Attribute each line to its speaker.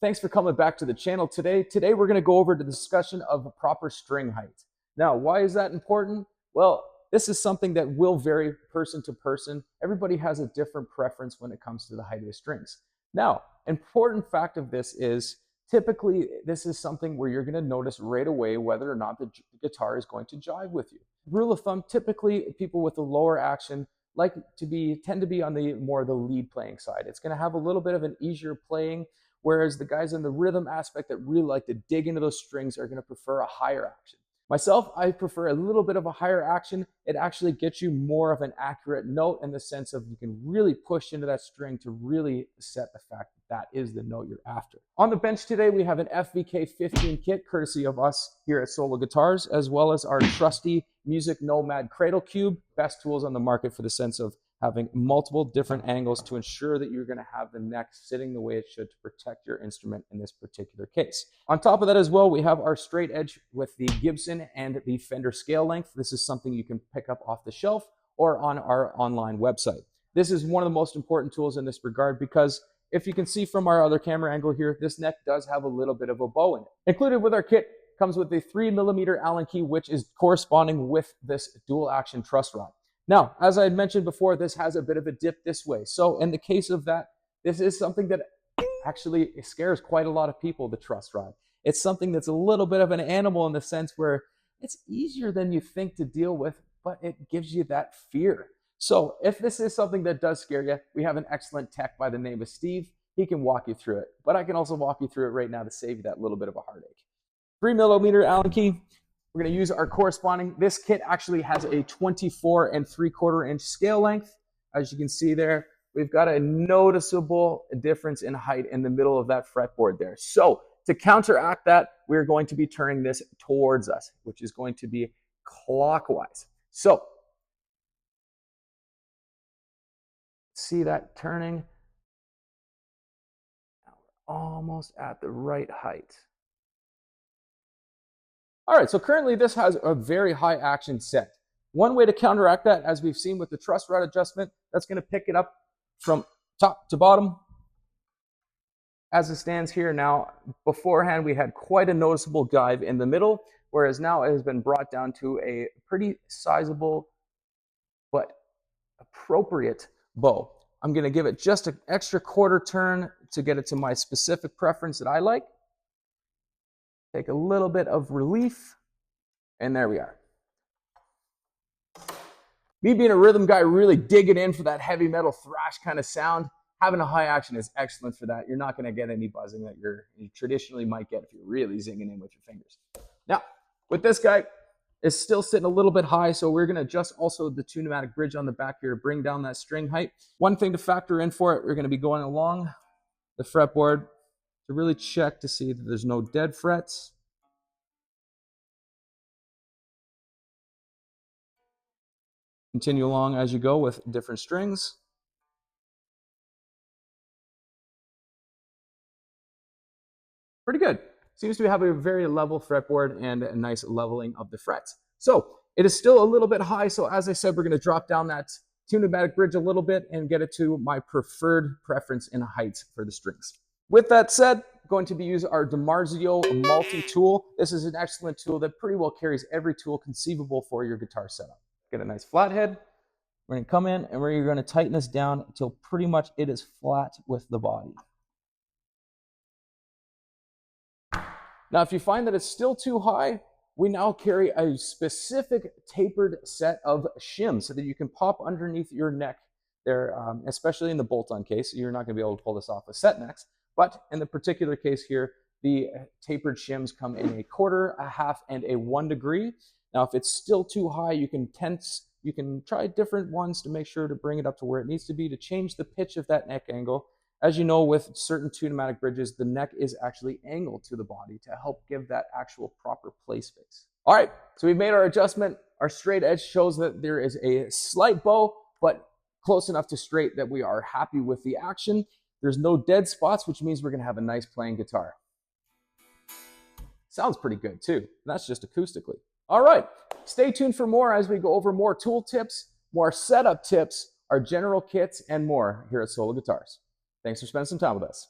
Speaker 1: Thanks for coming back to the channel today. Today we're going to go over the discussion of proper string height. Now, why is that important? Well, this is something that will vary person to person. Everybody has a different preference when it comes to the height of the strings. Now, important fact of this is typically this is something where you're going to notice right away whether or not the guitar is going to jive with you. Rule of thumb, typically people with a lower action tend to be on the more the lead playing side. It's going to have a little bit of an easier playing, whereas the guys in the rhythm aspect that really like to dig into those strings are going to prefer a higher action. Myself, I prefer a little bit of a higher action. It actually gets you more of an accurate note in the sense of you can really push into that string to really set the fact that that is the note you're after. On the bench today, we have an FVK 15 kit, courtesy of us here at Solo Guitars, as well as our trusty Music Nomad Cradle Cube. Best tools on the market for the sense of having multiple different angles to ensure that you're going to have the neck sitting the way it should to protect your instrument in this particular case. On top of that as well, we have our straight edge with the Gibson and the Fender scale length. This is something you can pick up off the shelf or on our online website. This is one of the most important tools in this regard because if you can see from our other camera angle here, this neck does have a little bit of a bow in it. Included with our kit comes with a 3mm Allen key, which is corresponding with this dual action truss rod. Now, as I had mentioned before, this has a bit of a dip this way. So in the case of that, this is something that actually scares quite a lot of people, the truss rod. It's something that's a little bit of an animal in the sense where it's easier than you think to deal with, but it gives you that fear. So if this is something that does scare you, we have an excellent tech by the name of Steve. He can walk you through it, but I can also walk you through it right now to save you that little bit of a heartache. 3mm Allen key. We're going to use our corresponding. This kit actually has a 24 3/4 inch scale length. As you can see there, we've got a noticeable difference in height in the middle of that fretboard there. So to counteract that, we're going to be turning this towards us, which is going to be clockwise. So see that turning? Now we're almost at the right height. All right, so currently this has a very high action set. One way to counteract that, as we've seen with the truss rod adjustment, that's going to pick it up from top to bottom. As it stands here now, beforehand we had quite a noticeable dive in the middle, whereas now it has been brought down to a pretty sizable but appropriate bow. I'm going to give it just an extra quarter turn to get it to my specific preference that I like. Take a little bit of relief, and there we are. Me being a rhythm guy, really digging in for that heavy metal thrash kind of sound, having a high action is excellent for that. You're not going to get any buzzing that you traditionally might get if you're really zinging in with your fingers. Now, with this guy, it's still sitting a little bit high, so we're going to adjust also the two pneumatic bridge on the back here to bring down that string height. One thing to factor in for it, we're going to be going along the fretboard to really check to see that there's no dead frets. Continue along as you go with different strings. Pretty good. Seems to have a very level fretboard and a nice leveling of the frets. So it is still a little bit high, so as I said, we're going to drop down that two pneumatic bridge a little bit and get it to my preferred preference in height for the strings. With that said, I'm going to be using our DiMarzio multi-tool. This is an excellent tool that pretty well carries every tool conceivable for your guitar setup. Get a nice flathead. We're going to come in and we're going to tighten this down until pretty much it is flat with the body. Now, if you find that it's still too high, we now carry a specific tapered set of shims so that you can pop underneath your neck there, especially in the bolt-on case. You're not going to be able to pull this off with set necks. But in the particular case here, the tapered shims come in a 1/4, a 1/2, and a 1 degree. Now, if it's still too high, you can try different ones to make sure to bring it up to where it needs to be to change the pitch of that neck angle. As you know, with certain two pneumatic bridges, the neck is actually angled to the body to help give that actual proper play space. All right, so we've made our adjustment. Our straight edge shows that there is a slight bow, but close enough to straight that we are happy with the action. There's no dead spots, which means we're going to have a nice playing guitar. Sounds pretty good too. That's just acoustically. All right, stay tuned for more as we go over more tool tips, more setup tips, our general kits, and more here at Solo Guitars. Thanks for spending some time with us.